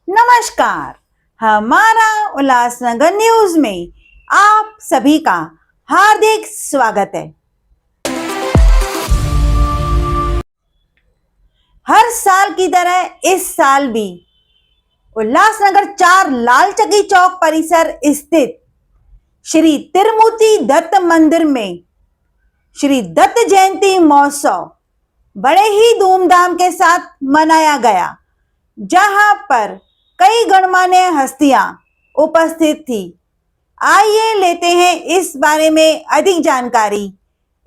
नमस्कार। हमारा उल्लासनगर न्यूज में आप सभी का हार्दिक स्वागत है। हर साल की तरह इस साल भी उल्लासनगर 4 लाल चकी चौक परिसर स्थित श्री त्रिमूर्ति दत्त मंदिर में श्री दत्त जयंती महोत्सव बड़े ही धूमधाम के साथ मनाया गया, जहां पर कई गणमान्य हस्तियां उपस्थित थी। आइए लेते हैं इस बारे में अधिक जानकारी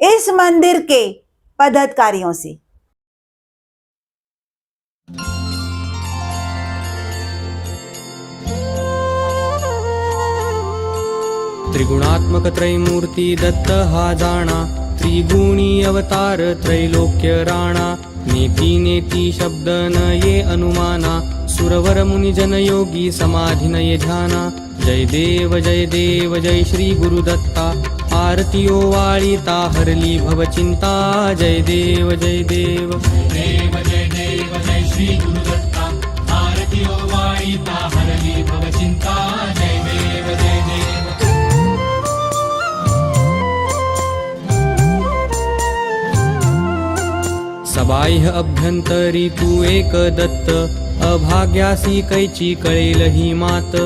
इस मंदिर के पदाधिकारियों से। त्रिगुणात्मक त्रैमूर्ति दत्त हा जाणा, त्रिगुणी अवतार त्रैलोक्य राणा। नेती नेती शब्द न ये अनुमाना, सुरवर मुनि जन योगी समाधि न ये ध्याना। जय देव जय श्री गुरुदत्ता, आरती ओवाळीता हरली भव चिंता। जय देव जय देव जय श्री गुरुदत्ता, आरती ओवाळीता हरली भव चिंता। जय देव जय देव। सबाह्य अभ्यंतरी तू एक दत्त, अभाग्यासी कैची कळेल ही मात।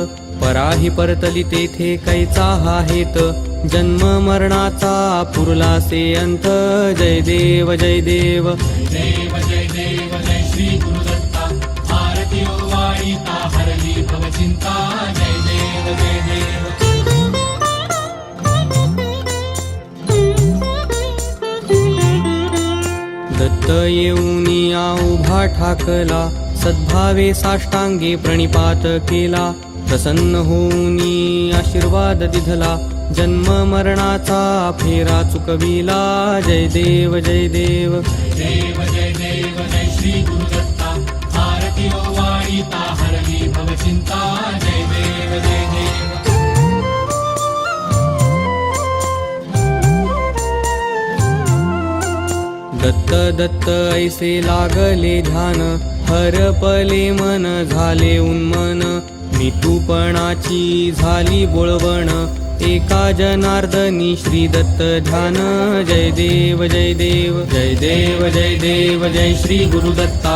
पराही परतली तेथे कैचा हा हेत, जन्म मरणाचा पुरलासे अंत। जय देव जय देव जय श्री गुरुदत्ता, आरती ओवाळीता हरली भव चिंता। जय देव जय देव। दत्त येऊनी उभा ठाकला, सद्भावे साष्टांगे प्रणिपात केला। प्रसन्न होऊनी आशीर्वाद दिधला, जन्म मरणाचा फेरा चुकविला। जय देव जय देव जय श्री गुरुदत्ता, आरती ओवाळीता हरली भव चिंता। जय देव जय देव। दत्त दत्त ऐसे लागले ध्यान, हरपले मन झाले उन्मन। नितूपणाची झाली बोळवण, एका जनार्दनी श्री दत्त ध्यान। जय देव जय देव जय श्री गुरुदत्ता,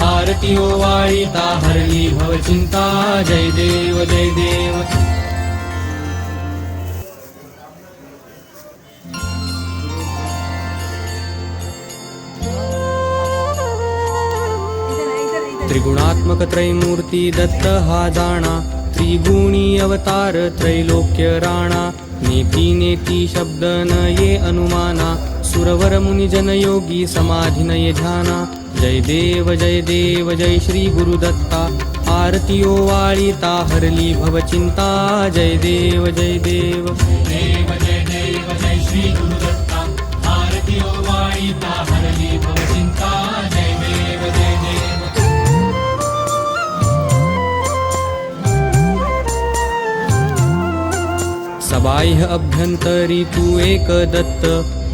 आरती ओवाळीता हरली भव चिंता। जय देव जय देव। त्रिगुणात्मक त्रैमूर्ति दत्त हा जाणा, त्रिगुणी अवतार त्रैलोक्य राणा। नेती नेती शब्द न ये अनुमाना, सुरवर मुनि जन योगी समाधि न ये ध्याना। जय देव जय श्री गुरुदत्ता, आरती ओवाळीता हरली भव चिंता। जय देव जय देव जय श्री गुरुदत्ता, आरती ओवाळीता हरली भव चिंता। जय देव जय देव। सबाह्य अभ्यंतरी तू एक दत्त,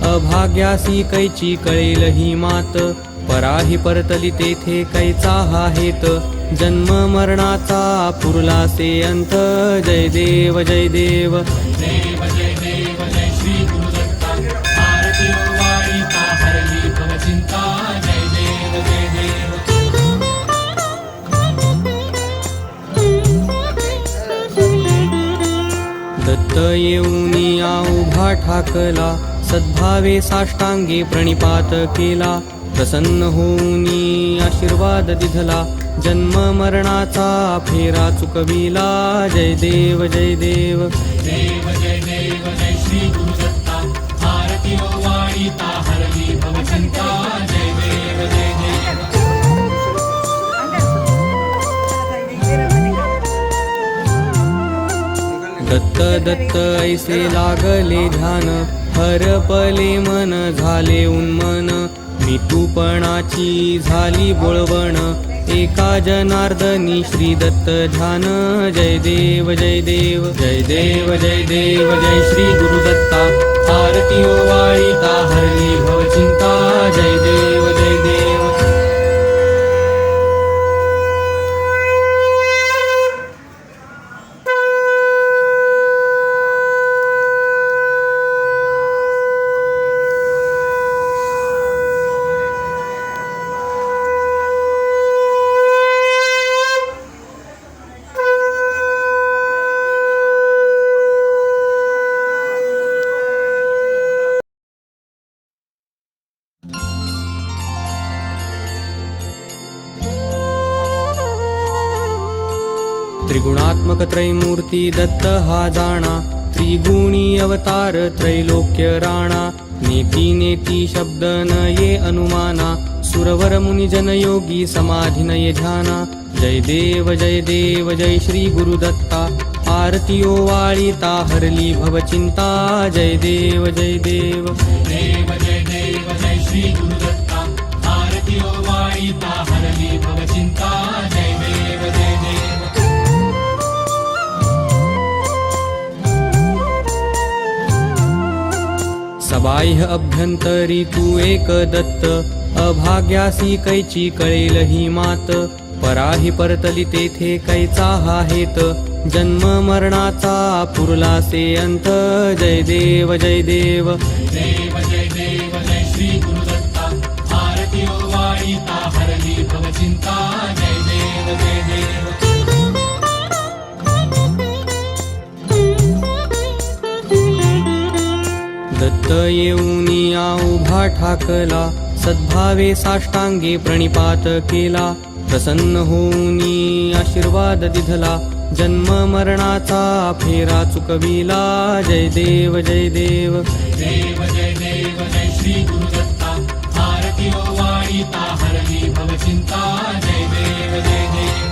अभाग्यासी कैची कळेल ही मात। पराही परतली तेथे कैचा हा हेत, जन्म मरणाचा पुरलासे अंत। जय देव जय देव जय श्री गुरुदत्ता, आरती ओवाळीता हरली भव चिंता। जय देव जय देव। दत्त येऊनी उभा ठाकला, सद्भावे साष्टांगे प्रणिपात केला। प्रसन्न होऊनी आशीर्वाद दिधला, जन्म मरणाचा फेरा चुकविला। जय देव जय देव जय श्री गुरुदत्ता, आरती ओवाळीता हरली भव चिंता। जय देव जय देव। दत्त दत्त ऐसे लागले ध्यान, हरपले मन झाले उन्मन। नितूपणाची झाली बोळवण, एका जनार्दनी श्री दत्त ध्यान। जय देव जय श्री गुरुदत्ता, आरती ओवाळीता हरली भव चिंता। जय देव जय देव। त्रिगुणात्मक त्रैमूर्ती दत्त हा जाणा, त्रिगुणी अवतार त्रैलोक्य राणा. नेती नेती शब्द न ये अनुमाना, सुरवर मुनिजन योगी समाधी नये ध्याना. जय देव जय श्री गुरुदत्ता, आरती ओवाळीता हरली भवचिंता. जय देव जय देव जय श्री गुरुदत्ता, आरती ओवाळीता हरली भवचिंता. जय देव जय देव. सबाह्य अभ्यंतरी तू एक दत्त, अभाग्यासी कैची कळेल ही मात. पराही परतली तेथे कैचा हा हेत, जन्म मरणाचा पुरलासे अंत. जय देव जय देव जय श्री गुरुदत्ता, आरती ओवाळीता हरली भवचिंता. जय देव जय देव. दत्त येऊनिया उभा ठाकला, सद्भावे साष्टांगे प्रणिपात केला. प्रसन्न होऊनी आशीर्वाद दिधला, जन्म मरणाचा फेरा चुकविला. जय देव जय देव जय श्री गुरुदत्ता, आरती ओवाळीता हरली भवचिंता. जय देव जय देव.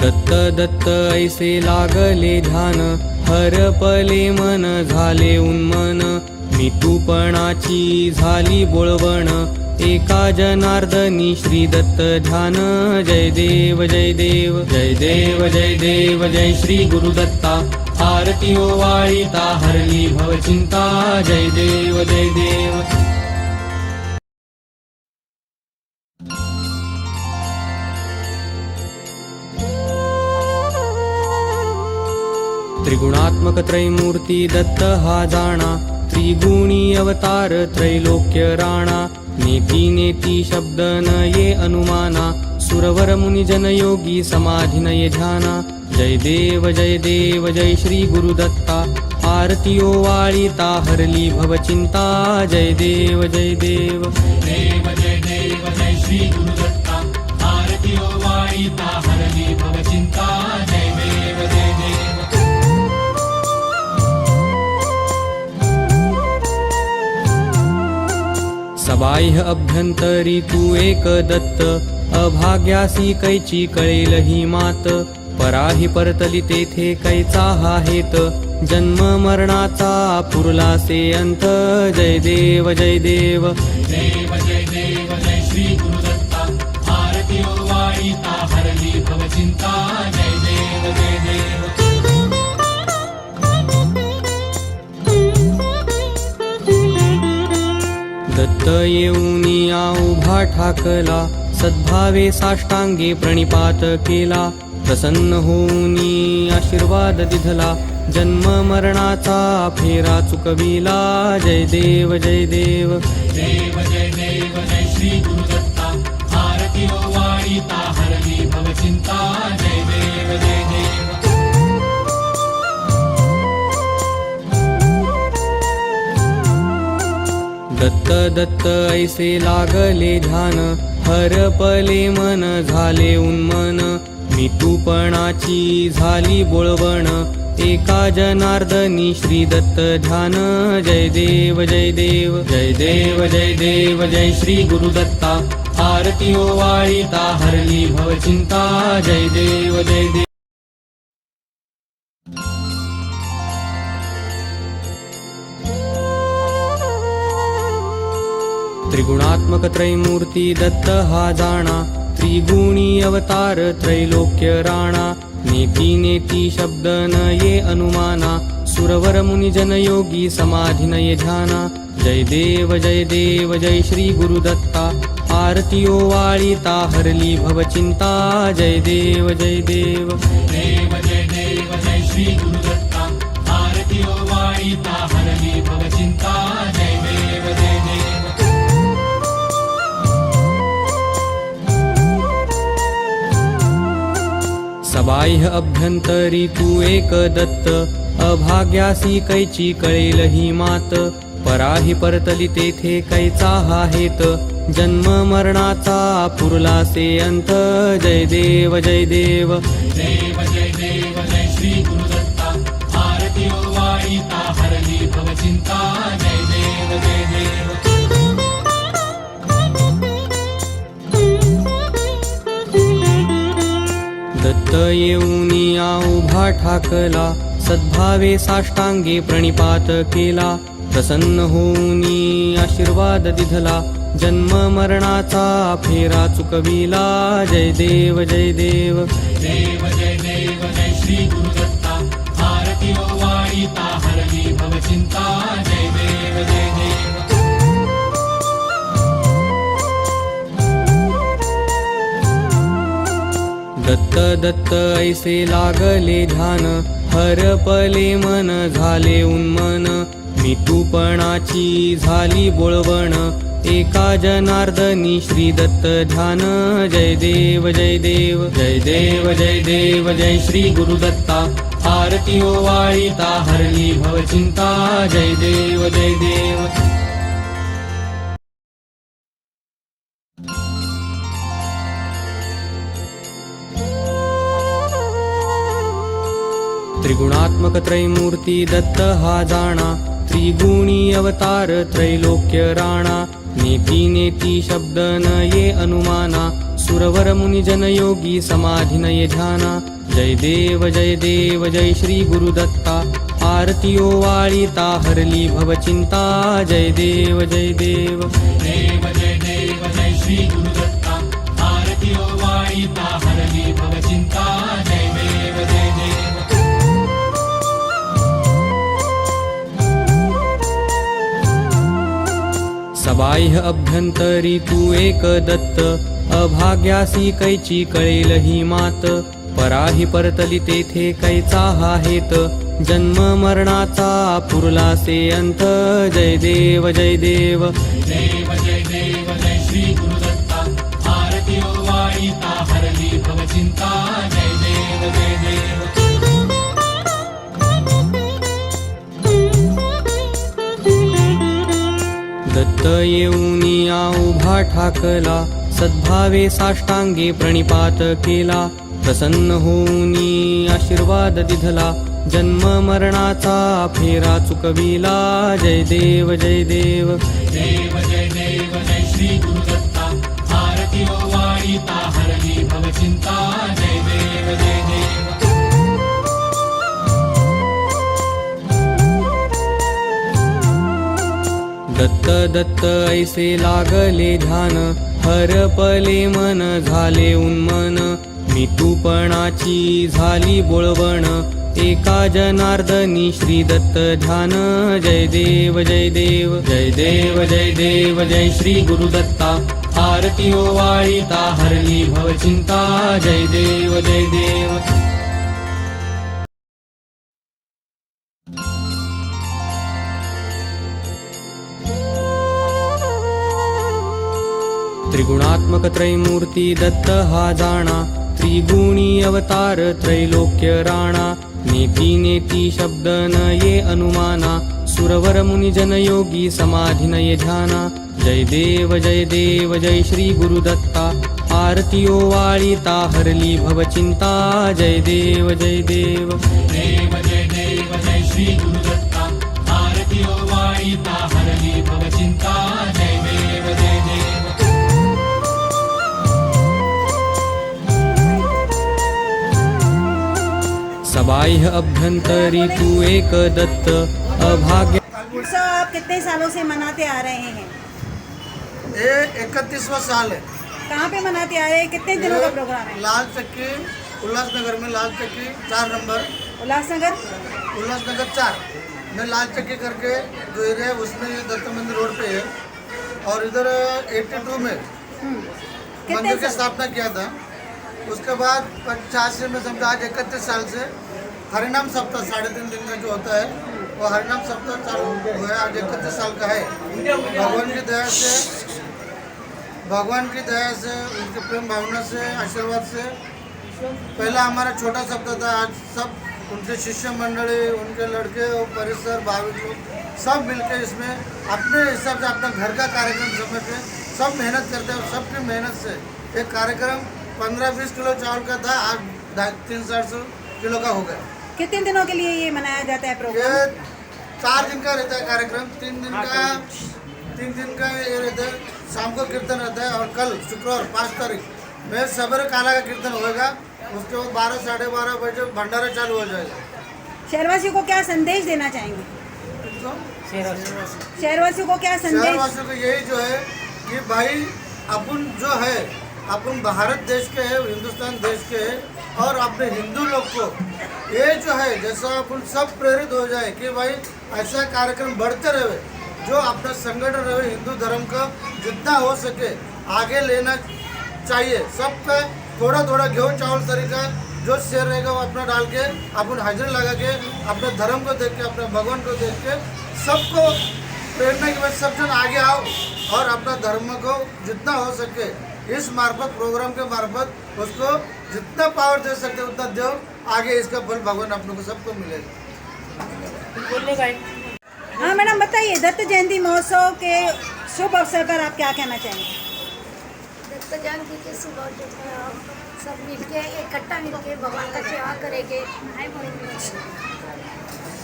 दत्त दत्त ऐसे लागले ध्यान, हरपले मन झाले उन्मन. मितूपणाची झाली बोळवण, एका जनार्दनी श्री दत्त ध्यान. जय देव जय देव जय श्री गुरुदत्ता, आरती ओवाळीता हरली भवचिंता. जय देव जय देव. त्रिगुणात्मक त्रैमूर्ती दत्त हा जाणा, त्रिगुणी अवतार त्रैलोक्य राणा. नेती नेती शब्द न ये अनुमाना, सुरवर मुनिजन योगी समाधी नये ध्याना. जय देव जय श्री गुरुदत्ता, आरती ओवाळीता हरली भवचिंता. जय देव जय देव जय श्री गुरुदत्ता, आरती ओवाळीता हरली भवचिंता. जय देव जय देव. सबाह्य अभ्यंतरी तू एक दत्त, अभाग्यासी कैची कळेल ही मात. पराही परतली तेथे कैचा हा हेत, जन्म मरणाचा पुरलासे अंत. जय देव जय देव जय श्री गुरुदत्ता, आरती ओवाळीता हरली भवचिंता. जय देव जय देव. दत्त येऊनिया उभा ठाकला, सद्भावे साष्टांगे प्रणिपात केला. प्रसन्न होऊनी आशीर्वाद दिधला, जन्म मरणाचा फेरा चुकविला. जय देव जय देव जय श्री गुरुदत्ता, आरती ओवाळीता हरली भवचिंता. जय देव जय देव. दत्त दत्त ऐसे लागले ध्यान, हरपले मन झाले उन्मन. मितूपणाची झाली बोळवण, एका जनार्दनी श्री दत्त ध्यान. जय देव जय देव जय श्री गुरुदत्ता, आरती ओवाळीता हरली भवचिंता. जय देव जय देव. त्रिगुणात्मक त्रैमूर्ती दत्त हा जाणा, त्रिगुणी अवतार त्रैलोक्य राणा. नेती नेती शब्द न ये अनुमाना, सुरवर मुनिजन योगी समाधी नये ध्याना. जय देव जय श्री गुरुदत्ता, आरती ओवाळीता हरली भवचिंता. जय देव जय देव जय श्री गुरुदत्ता, आरती ओवाळीता हरली भवचिंता. जय देव जय देव. सबाह्य अभ्यंतरी तू एक दत्त, अभाग्यासी कैची कळेल ही मात. पराही परतली तेथे कैचा हा हेत, जन्म मरणाचा पुरलासे अंत जय देव जय देव देव जय देव जय श्री गुरुदत्ता आरती ओवाळीता हरली भवचिंता जय देव जय देव दत्त येऊनिया उभा ठाकला सद्भावे साष्टांगे प्रणिपात केला प्रसन्न होऊनी आशीर्वाद दिधला जन्म मरणाचा फेरा चुकविला जय देव जय देव देव जय देव जय श्री गुरुदत्ता आरती ओवाळीता हरली भवचिंता जय देव जय देव दत्त दत्त ऐसे लागले ध्यान हरपले मन झाले उन्मन मिठूपणाची झाली बोळवण एका जनार्दनी श्री दत्त ध्यान जय देव जय देव जय देव जय देव जय श्री गुरुदत्ता आरती ओवाळीता हरली भवचिंता जय देव जय देव त्रिगुणात्मक त्रैमूर्ती दत्त हा जाणा त्रिगुणी अवतार त्रैलोक्य राणा नेती नेती शब्द न ये अनुमाना सुरवर मुनिजन योगी समाधी नये ध्याना जय देव जय श्री गुरुदत्ता आरती ओवाळीता हरली भवचिंता जय देव जय देव देव जय देव जय श्री गुरुदत्ता आरती ओवाळीता हरली भवचिंता जय देव जय देव सबाह्य अभ्यंतरी तू एक दत्त अभाग्यासी कैची कळेल ही मात पराही परतली तेथे कैचा हा हेत जन्म मरणाचा पुरलासे अंत जय देव जय देव देव जय देव जय श्री गुरुदत्ता आरती ओवाळीता हरली भवचिंता जय देव जय देव दत्त येऊनिया उभा ठाकला सद्भावे साष्टांगे प्रणिपात केला प्रसन्न होऊनी आशीर्वाद दिधला जन्म मरणाचा फेरा चुकविला जय देव जय देव देव जय देव जय श्री गुरुदत्ता आरती ओवाळीता हरली भवचिंता जय देव जय देव दत्त दत्त ऐसे लागले ध्यान हरपले मन झाले उन्मन मिठूपणाची झाली बोळवण एका जनार्दनी श्री दत्त ध्यान जय देव जय देव जय देव जय देव जय श्री गुरुदत्ता आरती ओवाळीता हरली भवचिंता जय देव जय देव त्रिगुणात्मक त्रैमूर्ती दत्त हा जाणा त्रिगुणी अवतार त्रैलोक्य राणा नेती नेती शब्द न ये अनुमाना सुरवर मुनिजन योगी समाधी नये ध्याना जय देव जय श्री गुरुदत्ता आरती ओवाळीता हरली भवचिंता जय देव जय देव देव जय देव जय श्री गुरुदत्ता आरती ओवाळीता हरली भवचिंता जय देव जय देव सबाह्य अभ्यंतरी तू एक दत्त अभाग्य उत्सव आप कितने सालों से मनाते आ रहे हैं? ये 31वां साल है। कहाँ पे मनाते आ रहे हैं? कितने दिनों का प्रोग्राम है? लाल चक्की उल्लासनगर में, लाल चक्की 4 नंबर, उल्लासनगर 4 में लाल चक्की करके जो एरिया है उसमें ये दत्त मंदिर रोड पे है। और इधर 82 में मंदिर की स्थापना किया था। उसके बाद 85 में समझो आज 31 साल से हरिनाम सप्ताह 3.5 दिन का जो होता है वो हरिनाम सप्ताह चालू हुआ है। आज 31 साल का है। भगवान की दया से उनके प्रेम भावना से आशीर्वाद से पहला हमारा छोटा सप्ताह था। आज सब उनके शिष्य मंडली, उनके लड़के और परिसर भाविक लोग सब मिलकर इसमें अपने हिसाब से अपना घर का कार्यक्रम समझ के सब मेहनत करते हैं, सबकी मेहनत से एक कार्यक्रम 15-20 किलो चावल का था, आज 300-400 किलो का हो गया। कितने दिनों के लिए ये मनाया जाता है ये प्रोग्राम? 4 दिन का रहता है कार्यक्रम, 3 दिन का ये रहता है। शाम को कीर्तन रहता है और कल शुक्रवार 5 तारीख में सवेरे काला का कीर्तन होएगा। उसके बाद 12-12:30 बजे भंडारा चालू हो जाएगा। शहरवासियों को क्या संदेश देना चाहेंगे? तो शहरवासियों को क्या संदेश? शहरवासियों को यही जो है कि भाई अपन जो है, अपन भारत देश के है, हिंदुस्तान देश के है, और अपने हिंदू लोग को ये जो है जैसा अपन सब प्रेरित हो जाए कि भाई ऐसा कार्यक्रम बढ़ते रहे, जो अपना संगठन रहे हिंदू धर्म का जितना हो सके आगे लेना चाहिए। सबका थोड़ा थोड़ा गेहूँ चावल तरीका जो शेयर रहेगा वो अपना डाल के अपन हाजिरी लगा के अपने धर्म को देख के, अपने भगवान को देख के सबको प्रेरणा के बाद सब जन आगे आओ और अपना धर्म को जितना हो सके इस मार्फत, प्रोग्राम के मार्फत उसको जितना पावर दे सकते उतना दो, आगे इसका फल भगवान अपने को सबको मिलेगा। हाँ मैडम बताइए, दत्त जयंती महोत्सव के शुभ अवसर पर आप क्या कहना चाहेंगे? दत्त जयंती के शुभ अवसर पर हम सब मिलके इकट्ठा मिलके भगवान का सेवा करेंगे।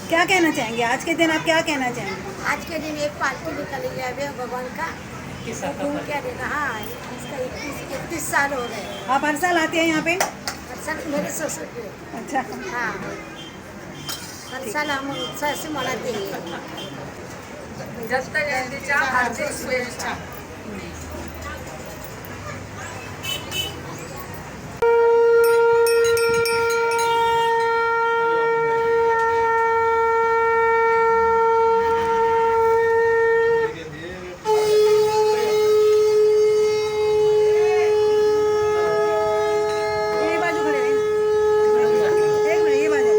क्या कहना चाहेंगे आज के दिन, आप क्या कहना चाहेंगे? आज के दिन एक पालकी निकली जाए भगवान का, घूम के देना। हाँ, इसका 31 साल हो गए। आप हर साल आते हैं यहाँ पे? हर साल मेरे ससुर के। अच्छा, हाँ, हर साल हम उत्साह से मनाते हैं। दत्त जयंतीच्या हार्दिक शुभेच्छा। ये बाजू खड़े रहिए। एक मिनट, ये बाजू।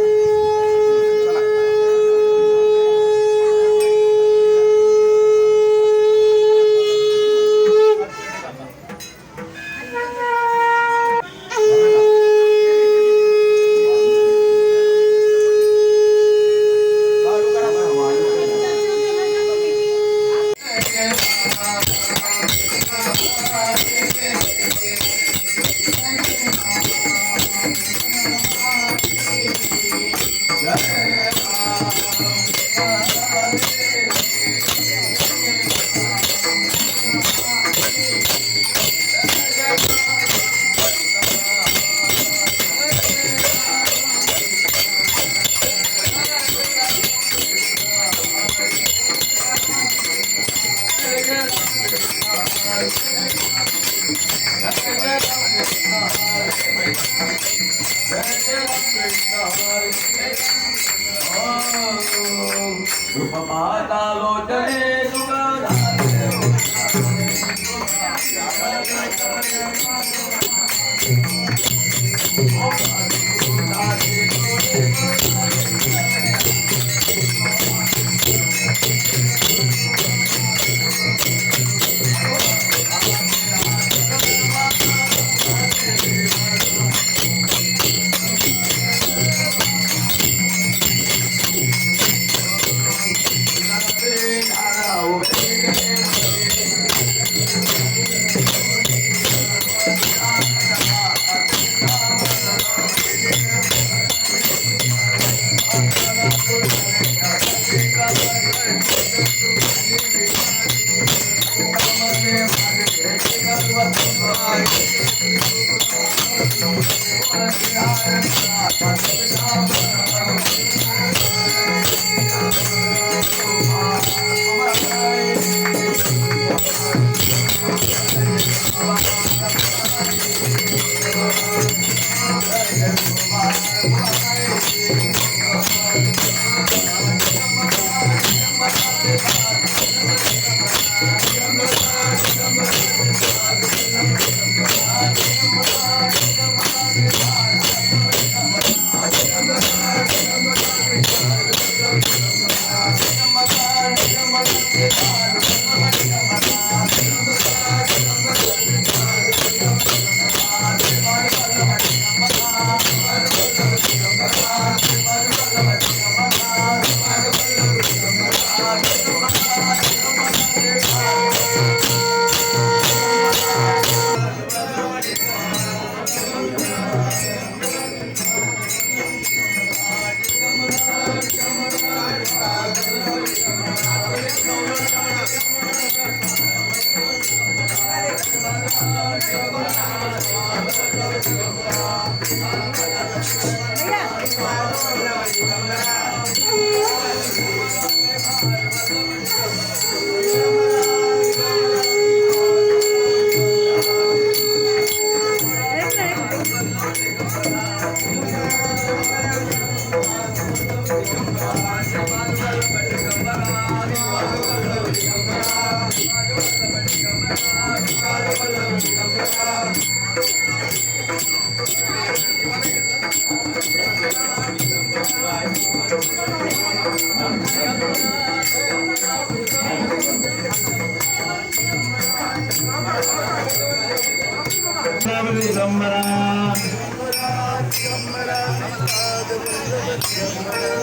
दिगंबरा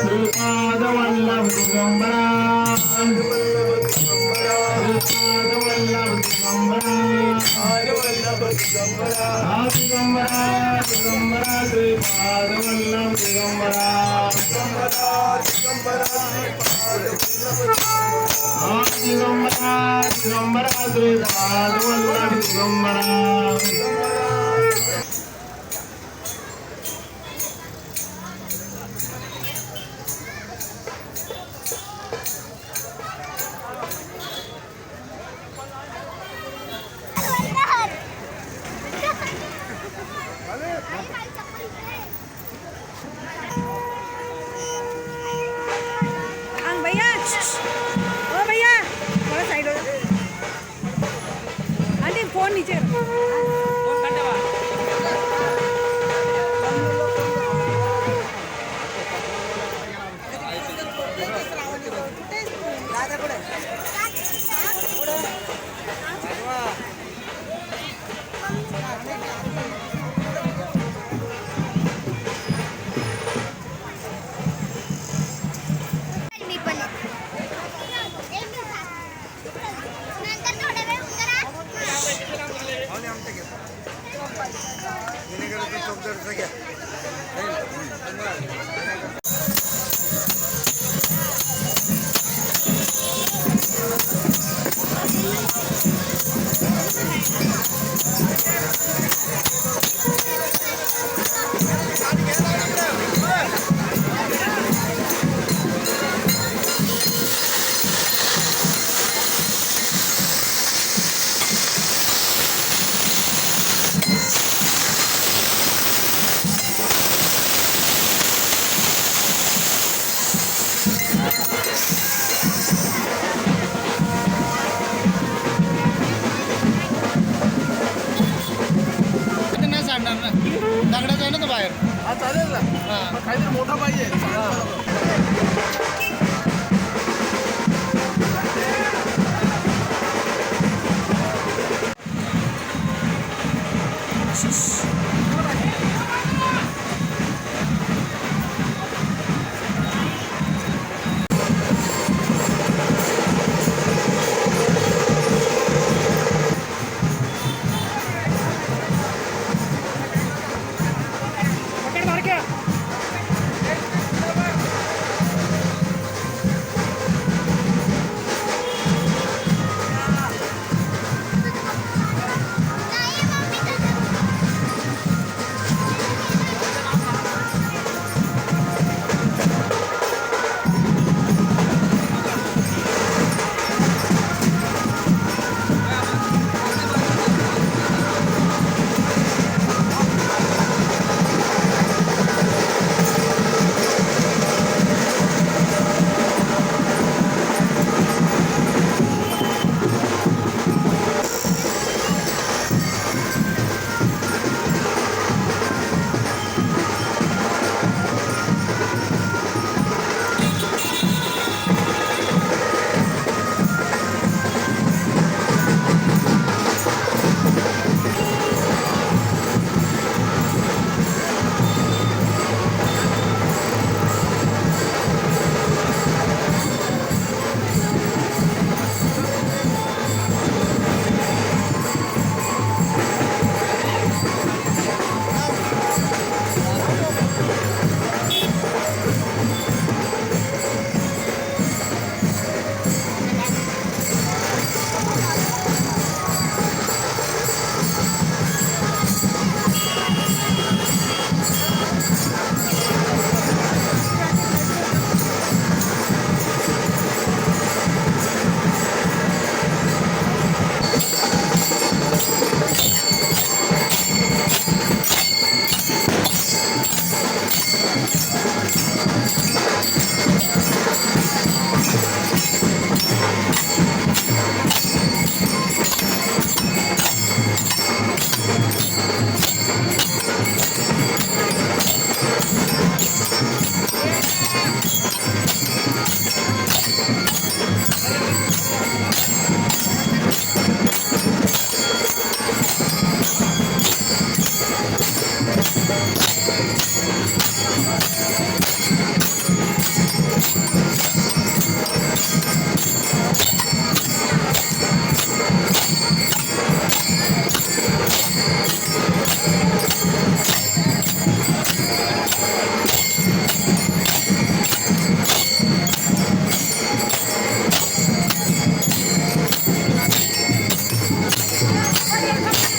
श्रीपाद वल्लभ दिगंबरा श्रीपाद वल्लभ दिगंबरा दिगंबरा दिगंबरा श्रीपाद वल्लभ दिगंबरा दिगंबरा दिगंबरा श्रीपाद वल्लभ दिगंबरा भैया ओ भैया थोड़ा साइड हो जाओ। आंटी फोन नीचे दगडाचं आहे ना तो बाहेर. हा चालेल ना. काहीतरी मोठा पाहिजे. मध्ये